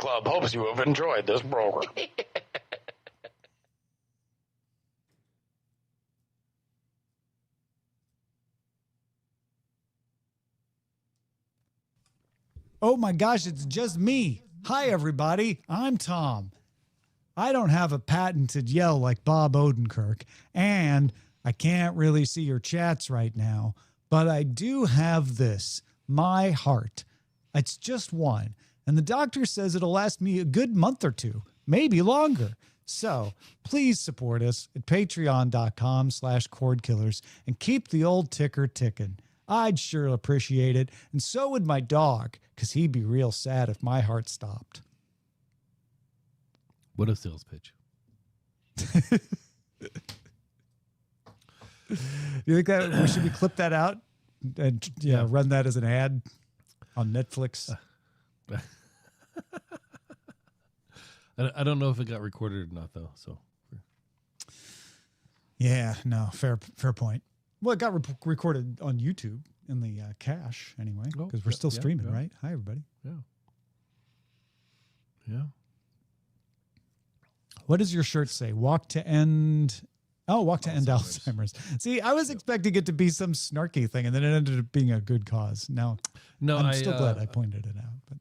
Club hopes you have enjoyed this program. Oh my gosh, it's just me. Hi, everybody. I'm Tom. I don't have a patented yell like Bob Odenkirk, and I can't really see your chats right now, but I do have this, my heart. It's just one, and the doctor says it'll last me a good month or two, maybe longer. So please support us at patreon.com/Cordkillers and keep the old ticker ticking. I'd sure appreciate it, and so would my dog, because he'd be real sad if my heart stopped. What a sales pitch. You think that should we clip that out and run that as an ad on Netflix? I don't know if it got recorded or not, though. So, yeah, no, fair point. Well, it got recorded on YouTube in the cache anyway, because we're still streaming, right? Hi, everybody. Yeah. What does your shirt say? Walk to end Alzheimer's. See, I was expecting it to be some snarky thing, and then it ended up being a good cause. No, I'm still glad I pointed it out. But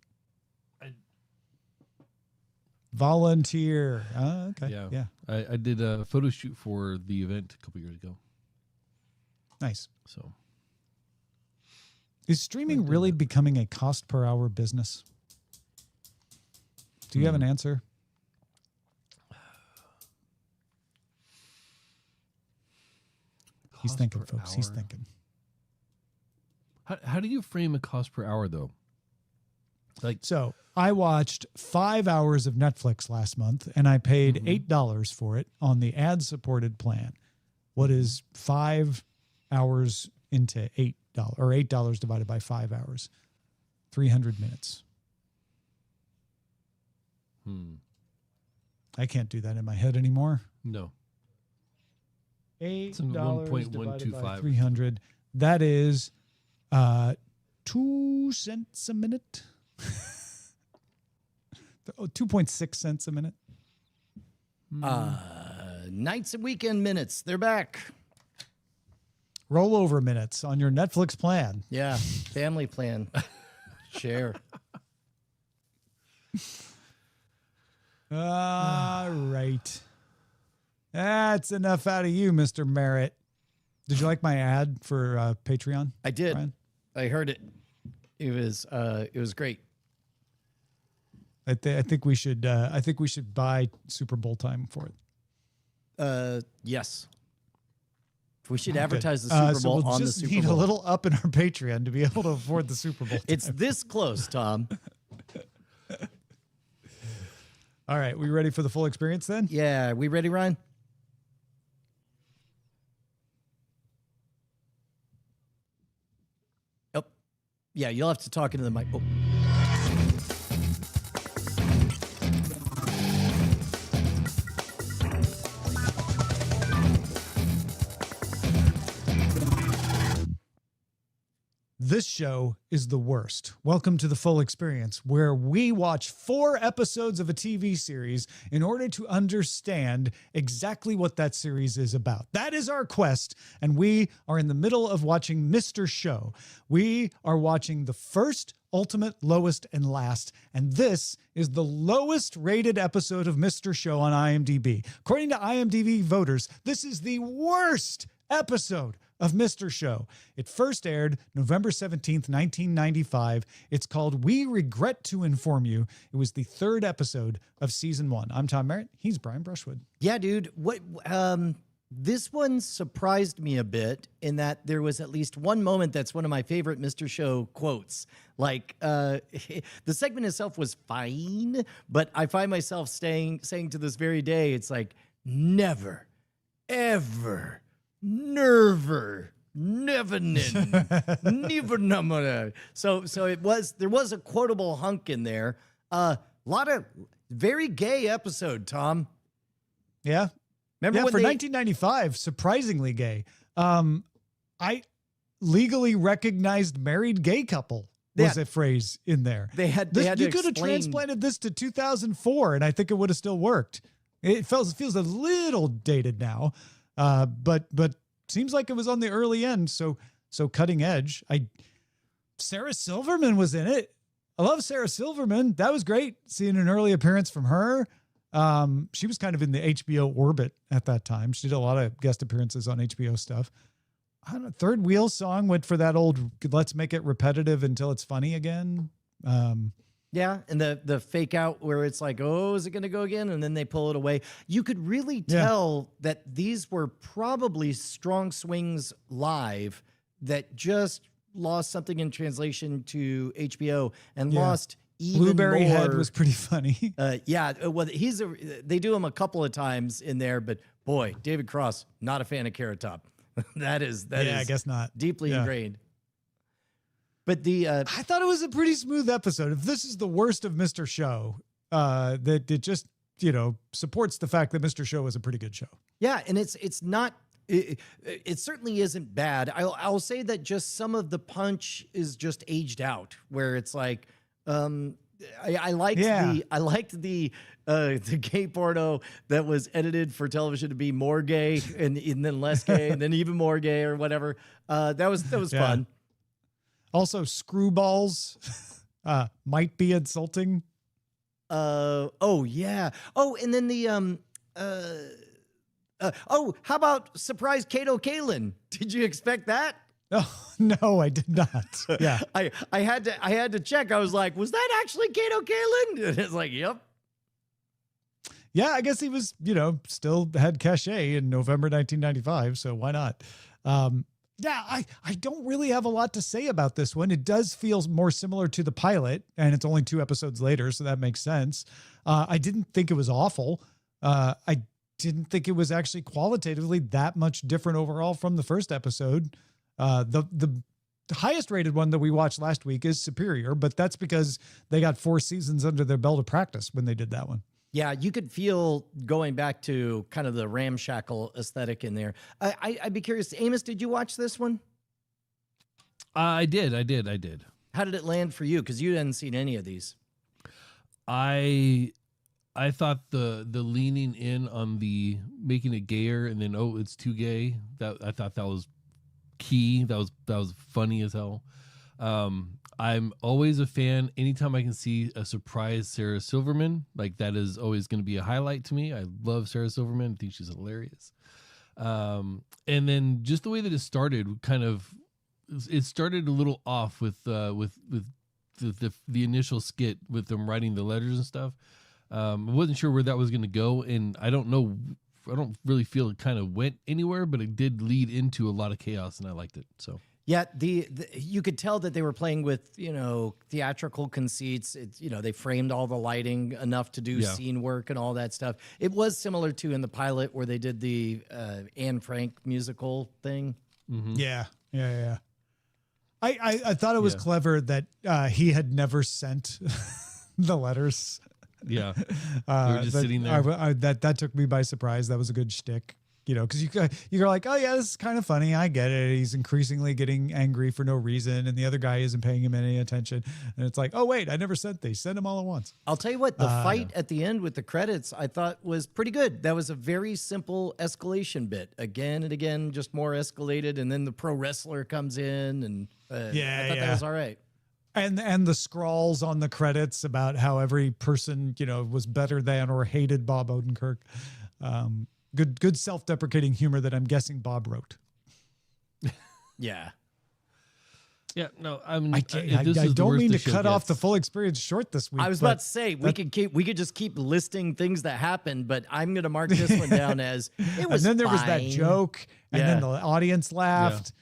volunteer. Okay. Yeah. I did a photo shoot for the event a couple years ago. Nice. So, is streaming really becoming a cost per hour business? Do you have an answer? He's thinking, folks. He's thinking. How do you frame a cost per hour, though? So I watched 5 hours of Netflix last month, and I paid $8 for it on the ad-supported plan. What is 5 hours into $8, or $8 divided by 5 hours? 300 minutes. I can't do that in my head anymore. No. $8 divided by 1.125. 300. That is 2 cents a minute. 2.6 cents a minute. Nights and weekend minutes. They're back. Rollover minutes on your Netflix plan. Yeah. Family plan. Share. All right. That's enough out of you, Mr. Merritt. Did you like my ad for Patreon? I did. Brian? I heard it. It was great. I think we should buy Super Bowl time for it. Yes. We should advertise the Super Bowl on the Super Bowl. Need a little up in our Patreon to be able to afford the Super Bowl time. It's this close, Tom. All right, we ready for the full experience then? Yeah, we ready, Ryan? Oh, yeah, you'll have to talk into the mic. Oh. This show is the worst. Welcome to the full experience, where we watch 4 episodes of a TV series in order to understand exactly what that series is about. That is our quest, and we are in the middle of watching Mr. Show. We are watching the first, ultimate, lowest, and last, and this is the lowest rated episode of Mr. Show on IMDb. According to IMDb voters, this is the worst episode of Mr. Show. It first aired November 17th, 1995. It's called We Regret to Inform You. It was the 3rd episode of season 1. I'm Tom Merritt. He's Brian Brushwood. Yeah, dude. This one surprised me a bit in that there was at least one moment that's one of my favorite Mr. Show quotes. Like, the segment itself was fine, but I find myself saying to this very day, it's like, never, ever, never, never, never. So there was a quotable hunk in there. A lot of very gay episode, Tom. Yeah. Remember when for 1995, surprisingly gay. I legally recognized married gay couple was a phrase in there. They had to you could have explain- transplanted this to 2004, and I think it would have still worked. It feels a little dated now, but seems like it was on the early end. So cutting edge. Sarah Silverman was in it. I love Sarah Silverman. That was great seeing an early appearance from her. She was kind of in the HBO orbit at that time. She did a lot of guest appearances on HBO stuff. I don't know, Third Wheel song went for that old, let's make it repetitive until it's funny again. Yeah, and the fake out where it's like, oh, is it going to go again? And then they pull it away. You could really tell that these were probably strong swings live that just lost something in translation to HBO and lost even Blueberry more. Head was pretty funny. Well, they do him a couple of times in there, but boy, David Cross, not a fan of Carrot Top. that is I guess not. deeply ingrained. But I thought it was a pretty smooth episode. If this is the worst of Mr. Show, that it just, supports the fact that Mr. Show was a pretty good show. Yeah, and it's not. It certainly isn't bad. I'll say that just some of the punch is just aged out, where it's like, I liked the gay porno that was edited for television to be more gay and then less gay and then even more gay or whatever. That was fun. Also, screwballs might be insulting. Oh yeah. Oh, and then the how about surprise Kato Kalin? Did you expect that? Oh, no, I did not. Yeah. I had to check. I was like, was that actually Kato Kalin? And it's like, yep. Yeah, I guess he was, still had cachet in November 1995, so why not? Yeah, I don't really have a lot to say about this one. It does feel more similar to the pilot, and it's only 2 episodes later, so that makes sense. I didn't think it was awful. I didn't think it was actually qualitatively that much different overall from the first episode. The highest rated one that we watched last week is Superior, but that's because they got 4 seasons under their belt of practice when they did that one. Yeah, you could feel going back to kind of the ramshackle aesthetic in there. I'd be curious. Amos, did you watch this one? I did. How did it land for you? Because you hadn't seen any of these. I thought the leaning in on the making it gayer and then it's too gay. I thought that was key. That was funny as hell. I'm always a fan. Anytime I can see a surprise Sarah Silverman, like that is always going to be a highlight to me. I love Sarah Silverman. I think she's hilarious. And then just the way that it started, it started a little off with the initial skit with them writing the letters and stuff. I wasn't sure where that was going to go, and I don't know. I don't really feel it kind of went anywhere, but it did lead into a lot of chaos, and I liked it. So. Yeah, you could tell that they were playing with, theatrical conceits. It's, they framed all the lighting enough to do scene work and all that stuff. It was similar to in the pilot where they did the Anne Frank musical thing. Mm-hmm. Yeah. I thought it was clever that he had never sent the letters. Yeah, they were just sitting there. That took me by surprise. That was a good shtick. Because you're like, oh yeah, this is kind of funny. I get it. He's increasingly getting angry for no reason, and the other guy isn't paying him any attention. And it's like, oh wait, I never sent these. Send them all at once. I'll tell you what, the fight at the end with the credits, I thought was pretty good. That was a very simple escalation bit. Again and again, just more escalated, and then the pro wrestler comes in, and I thought that was all right. And the scrawls on the credits about how every person was better than or hated Bob Odenkirk. Good self-deprecating humor that I'm guessing Bob wrote. Yeah. Yeah, no, I mean, I don't mean to cut off the full experience short this week. I was about to say we could just keep listing things that happened, but I'm going to mark this one down as it was. And then there was that fine. joke, and then the audience laughed.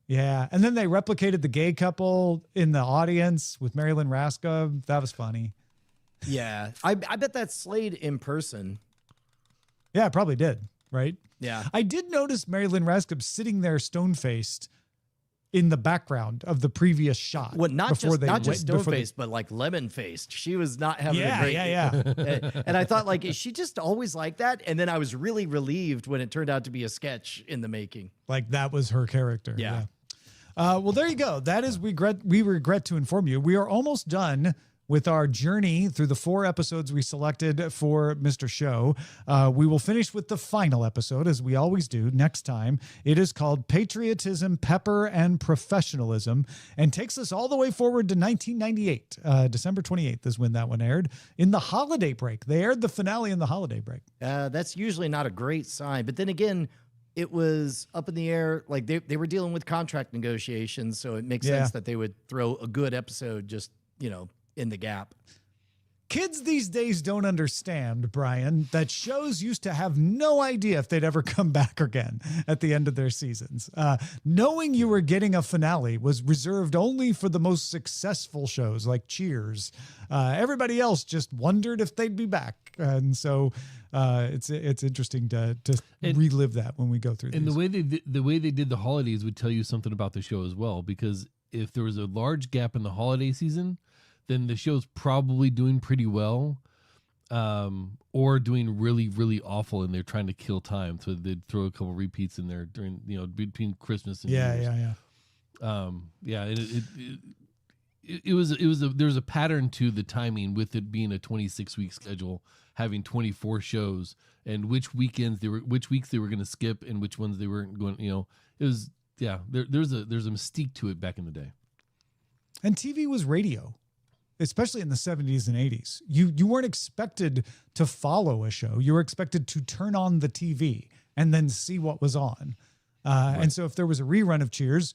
Yeah, and then they replicated the gay couple in the audience with Marilyn Raska. That was funny. Yeah, I bet that Slade in person. Yeah, it probably did, right? Yeah. I did notice Marilyn Raskub sitting there stone-faced in the background of the previous shot. Well, not just stone-faced, but like lemon-faced. She was not having a great... Yeah. And I thought, like, is she just always like that? And then I was really relieved when it turned out to be a sketch in the making. Like that was her character. Yeah. Well, there you go. That is, we regret to inform you, we are almost done with our journey through the 4 episodes we selected for Mr. Show. We will finish with the final episode, as we always do, next time. It is called Patriotism, Pepper, and Professionalism, and takes us all the way forward to 1998. December 28th is when that one aired, in the holiday break. They aired the finale in the holiday break. That's usually not a great sign. But then again, it was up in the air. Like they were dealing with contract negotiations, so it makes sense that they would throw a good episode just, in the gap. Kids these days don't understand, Brian, that shows used to have no idea if they'd ever come back again at the end of their seasons. Knowing you were getting a finale was reserved only for the most successful shows like Cheers. Everybody else just wondered if they'd be back. And so it's interesting to relive that when we go through and these. the way they did the holidays would tell you something about the show as well, because if there was a large gap in the holiday season, then the show's probably doing pretty well, or doing really, really awful, and they're trying to kill time. So they'd throw a couple repeats in there during, between Christmas and New Year's. There was a pattern to the timing, with it being a 26-week schedule, having 24 shows, and which weeks they were going to skip and which ones they weren't going. It was there's a mystique to it back in the day. And TV was radio, especially in the 70s and 80s. You weren't expected to follow a show. You were expected to turn on the TV and then see what was on. And so if there was a rerun of Cheers,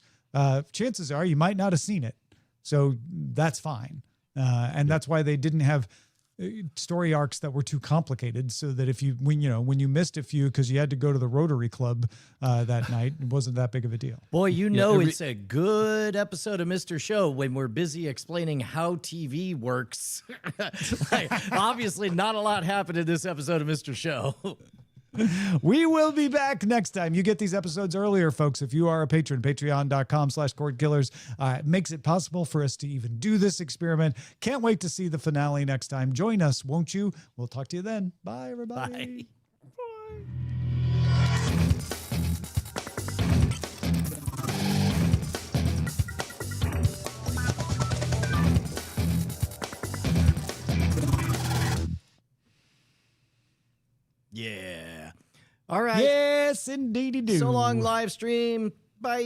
chances are you might not have seen it. So that's fine. And that's why they didn't have story arcs that were too complicated, so that when you missed a few because you had to go to the Rotary Club that night, it wasn't that big of a deal. Boy, it's a good episode of Mr. Show when we're busy explaining how TV works. Obviously, not a lot happened in this episode of Mr. Show. We will be back next time. You get these episodes earlier, folks. If you are a patron, patreon.com/Cordkillers. It makes it possible for us to even do this experiment. Can't wait to see the finale next time. Join us, won't you? We'll talk to you then. Bye, everybody. Bye. Yeah. All right. Yes, indeedy do. So long, live stream. Bye.